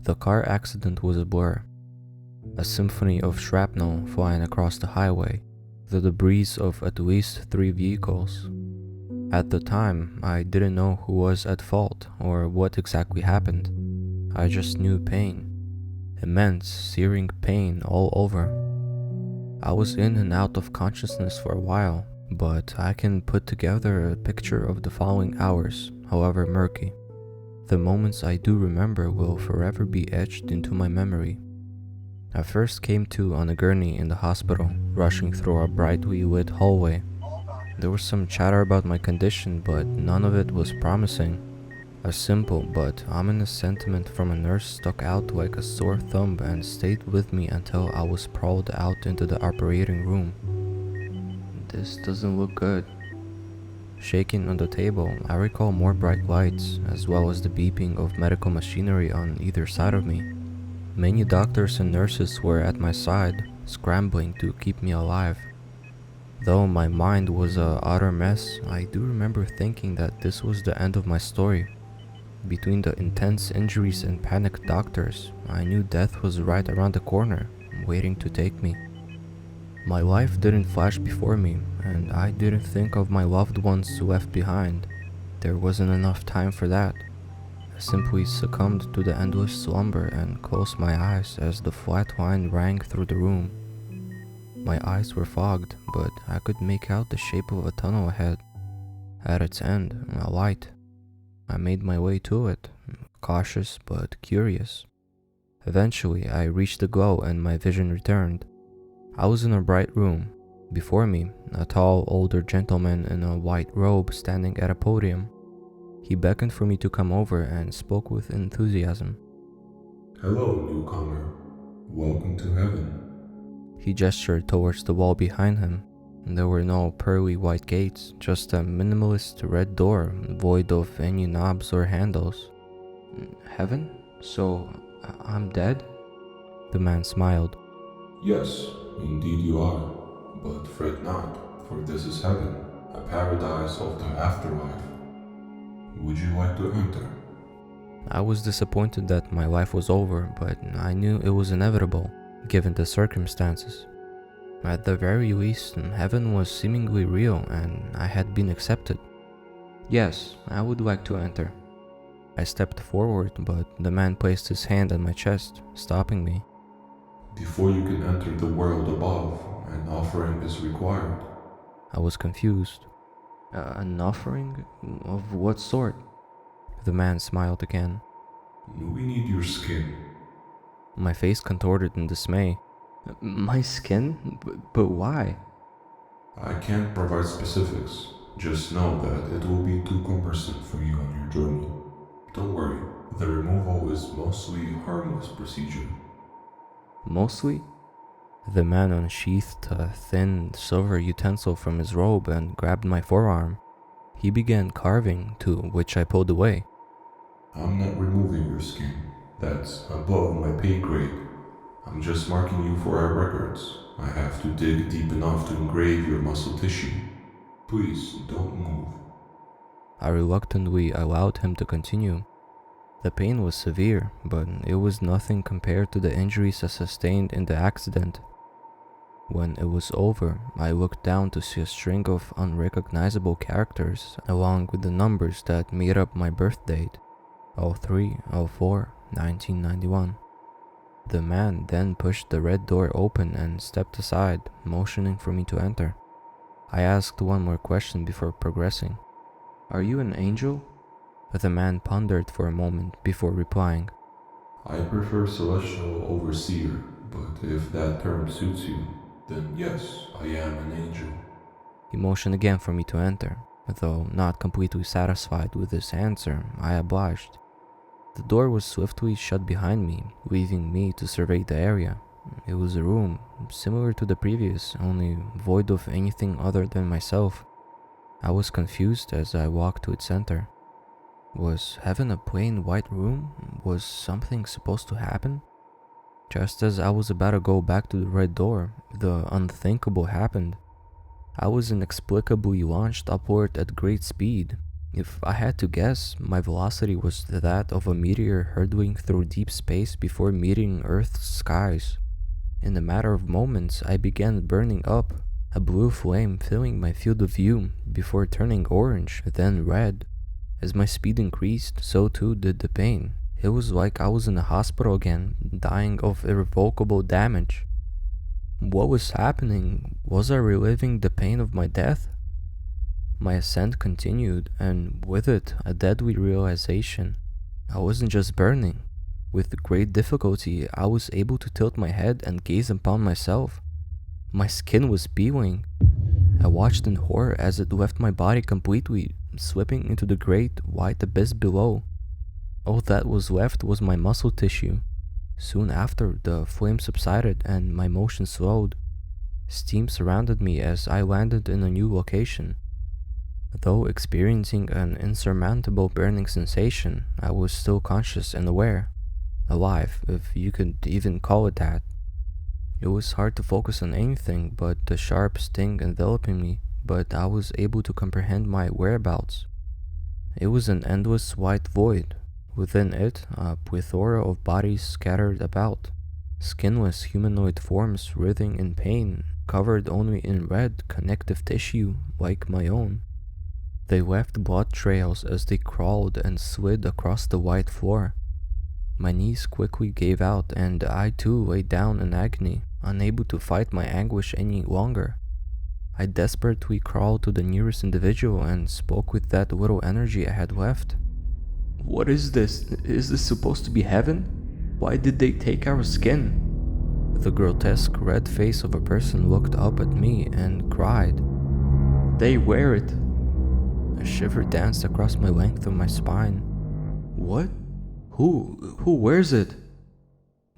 The car accident was a blur, a symphony of shrapnel flying across the highway, the debris of at least 3 vehicles. At the time, I didn't know who was at fault or what exactly happened. I just knew pain. Immense, searing pain all over. I was in and out of consciousness for a while, but I can put together a picture of the following hours, however murky. The moments I do remember will forever be etched into my memory. I first came to on a gurney in the hospital, rushing through a brightly lit hallway. There was some chatter about my condition, but none of it was promising. A simple but ominous sentiment from a nurse stuck out like a sore thumb and stayed with me until I was sprawled out into the operating room. This doesn't look good. Shaking on the table, I recall more bright lights, as well as the beeping of medical machinery on either side of me. Many doctors and nurses were at my side, scrambling to keep me alive. Though my mind was a utter mess, I do remember thinking that this was the end of my story. Between the intense injuries and panicked doctors, I knew death was right around the corner, waiting to take me. My life didn't flash before me, and I didn't think of my loved ones left behind. There wasn't enough time for that. I simply succumbed to the endless slumber and closed my eyes as the flat line rang through the room. My eyes were fogged, but I could make out the shape of a tunnel ahead. At its end, a light. I made my way to it, cautious but curious. Eventually, I reached the glow and my vision returned. I was in a bright room. Before me, a tall, older gentleman in a white robe standing at a podium. He beckoned for me to come over and spoke with enthusiasm. Hello, newcomer. Welcome to heaven. He gestured towards the wall behind him. There were no pearly white gates, just a minimalist red door, void of any knobs or handles. Heaven? So, I'm dead? The man smiled. Yes, indeed you are. But fret not, for this is heaven, a paradise of the afterlife. Would you like to enter? I was disappointed that my life was over, but I knew it was inevitable, given the circumstances. At the very least, heaven was seemingly real and I had been accepted. Yes, I would like to enter. I stepped forward, but the man placed his hand on my chest, stopping me. Before you can enter the world above, an offering is required. I was confused. An offering? Of what sort? The man smiled again. We need your skin. My face contorted in dismay. My skin? But why? I can't provide specifics. Just know that it will be too cumbersome for you on your journey. Don't worry, the removal is mostly harmless procedure. Mostly? The man unsheathed a thin silver utensil from his robe and grabbed my forearm. He began carving, to which I pulled away. I'm not removing your skin. That's above my pay grade. I'm just marking you for our records. I have to dig deep enough to engrave your muscle tissue. Please, don't move. I reluctantly allowed him to continue. The pain was severe, but it was nothing compared to the injuries I sustained in the accident. When it was over, I looked down to see a string of unrecognizable characters along with the numbers that made up my birth date, 03/04/1991. The man then pushed the red door open and stepped aside, motioning for me to enter. I asked one more question before progressing. Are you an angel? The man pondered for a moment before replying. I prefer celestial overseer, but if that term suits you, then yes, I am an angel. He motioned again for me to enter. Though not completely satisfied with his answer, I obliged. The door was swiftly shut behind me, leaving me to survey the area. It was a room, similar to the previous, only void of anything other than myself. I was confused as I walked to its center. Was heaven a plain white room? Was something supposed to happen? Just as I was about to go back to the red door, the unthinkable happened. I was inexplicably launched upward at great speed. If I had to guess, my velocity was that of a meteor hurtling through deep space before meeting Earth's skies. In a matter of moments, I began burning up, a blue flame filling my field of view before turning orange, then red. As my speed increased, so too did the pain. It was like I was in a hospital again, dying of irrevocable damage. What was happening? Was I reliving the pain of my death? My ascent continued, and with it, a deadly realization. I wasn't just burning. With great difficulty, I was able to tilt my head and gaze upon myself. My skin was peeling. I watched in horror as it left my body completely, slipping into the great, white abyss below. All that was left was my muscle tissue. Soon after, the flame subsided and my motion slowed. Steam surrounded me as I landed in a new location. Though experiencing an insurmountable burning sensation, I was still conscious and aware. Alive, if you could even call it that. It was hard to focus on anything but the sharp sting enveloping me, but I was able to comprehend my whereabouts. It was an endless white void. Within it, a plethora of bodies scattered about. Skinless humanoid forms writhing in pain, covered only in red connective tissue like my own. They left blood trails as they crawled and slid across the white floor. My knees quickly gave out, and I too lay down in agony, unable to fight my anguish any longer. I desperately crawled to the nearest individual and spoke with that little energy I had left. "What is this? Is this supposed to be heaven? Why did they take our skin?" The grotesque red face of a person looked up at me and cried, "They wear it." A shiver danced across my length of my spine. "What? Who wears it?"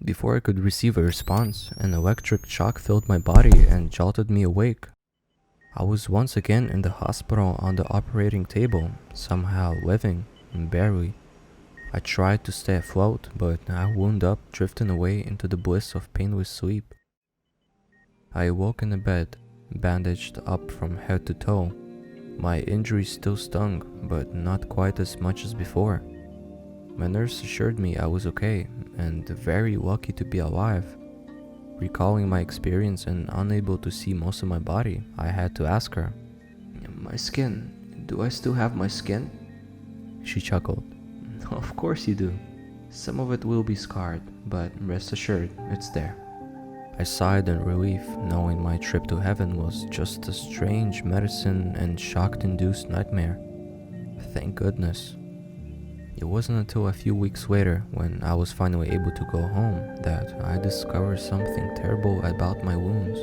Before I could receive a response, an electric shock filled my body and jolted me awake. I was once again in the hospital on the operating table, somehow living, barely. I tried to stay afloat, but I wound up drifting away into the bliss of painless sleep. I awoke in a bed, bandaged up from head to toe. My injuries still stung, but not quite as much as before. My nurse assured me I was okay, and very lucky to be alive. Recalling my experience and unable to see most of my body, I had to ask her, "My skin, do I still have my skin?" She chuckled. "Of course you do. Some of it will be scarred, but rest assured, it's there." I sighed in relief, knowing my trip to heaven was just a strange medicine and shock-induced nightmare. Thank goodness. It wasn't until a few weeks later, when I was finally able to go home, that I discovered something terrible about my wounds.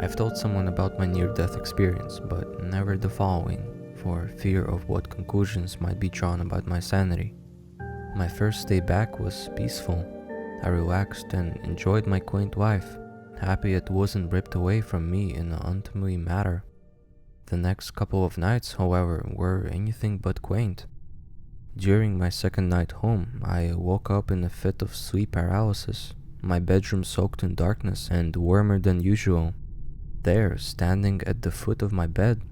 I've told someone about my near-death experience, but never the following, for fear of what conclusions might be drawn about my sanity. My first day back was peaceful. I relaxed and enjoyed my quaint life, happy it wasn't ripped away from me in an untimely manner. The next couple of nights, however, were anything but quaint. During my second night home, I woke up in a fit of sleep paralysis, my bedroom soaked in darkness and warmer than usual. There, standing at the foot of my bed,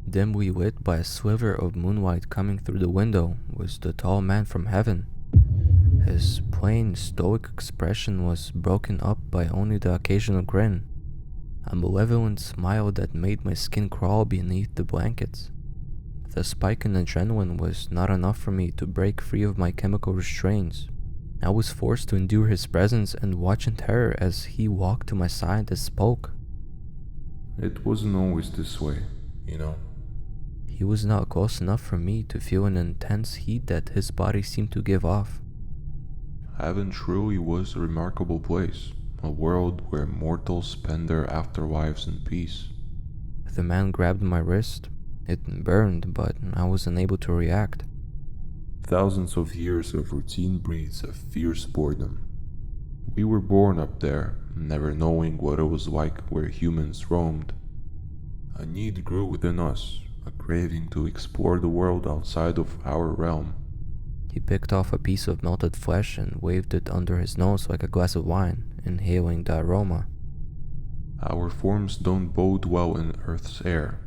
dimly lit by a sliver of moonlight coming through the window, was the tall man from heaven. His plain, stoic expression was broken up by only the occasional grin, a malevolent smile that made my skin crawl beneath the blankets. The spike in adrenaline was not enough for me to break free of my chemical restraints. I was forced to endure his presence and watch in terror as he walked to my side and spoke. "It wasn't always this way, you know." He was not close enough for me to feel an intense heat that his body seemed to give off. Heaven truly was a remarkable place, a world where mortals spend their afterlives in peace. The man grabbed my wrist. It burned, but I was unable to react. Thousands of years of routine breeds a fierce boredom. We were born up there, never knowing what it was like where humans roamed. A need grew within us, a craving to explore the world outside of our realm. He picked off a piece of melted flesh and waved it under his nose like a glass of wine, inhaling the aroma. Our forms don't bode well in Earth's air.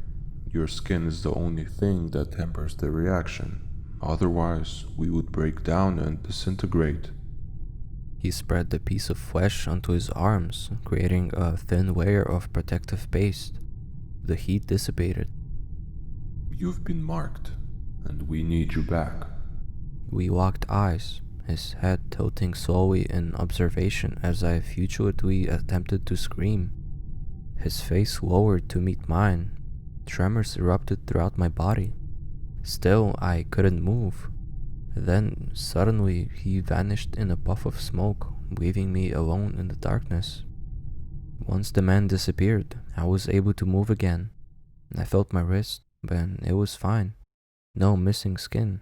Your skin is the only thing that tempers the reaction. Otherwise, we would break down and disintegrate. He spread the piece of flesh onto his arms, creating a thin layer of protective paste. The heat dissipated. You've been marked, and we need you back. We locked eyes, his head tilting slowly in observation as I futilely attempted to scream. His face lowered to meet mine. Tremors erupted throughout my body. Still, I couldn't move. Then, suddenly, he vanished in a puff of smoke, leaving me alone in the darkness. Once the man disappeared, I was able to move again. I felt my wrist, but it was fine. No missing skin.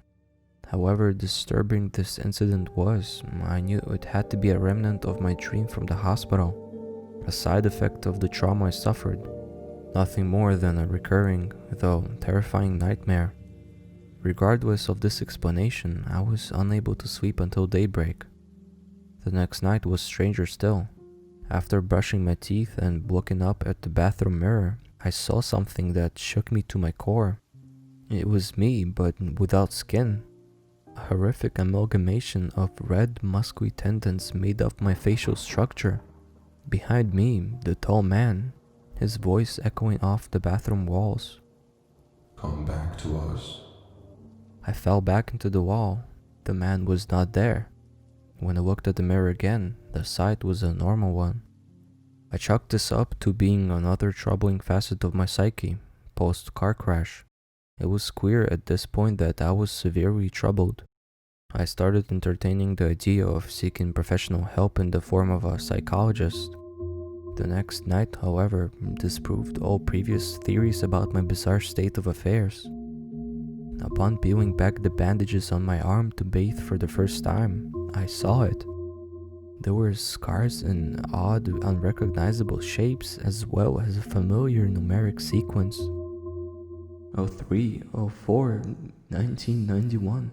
However disturbing this incident was, I knew it had to be a remnant of my dream from the hospital, a side effect of the trauma I suffered, nothing more than a recurring, though terrifying nightmare. Regardless of this explanation, I was unable to sleep until daybreak. The next night was stranger still. After brushing my teeth and looking up at the bathroom mirror, I saw something that shook me to my core. It was me, but without skin. A horrific amalgamation of red, muscly tendons made up my facial structure. Behind me, the tall man, his voice echoing off the bathroom walls. Come back to us. I fell back into the wall. The man was not there. When I looked at the mirror again, the sight was a normal one. I chalked this up to being another troubling facet of my psyche, post-car crash. It was clear at this point that I was severely troubled. I started entertaining the idea of seeking professional help in the form of a psychologist. The next night, however, disproved all previous theories about my bizarre state of affairs. Upon peeling back the bandages on my arm to bathe for the first time, I saw it. There were scars in odd, unrecognizable shapes, as well as a familiar numeric sequence. 03, 04, 1991.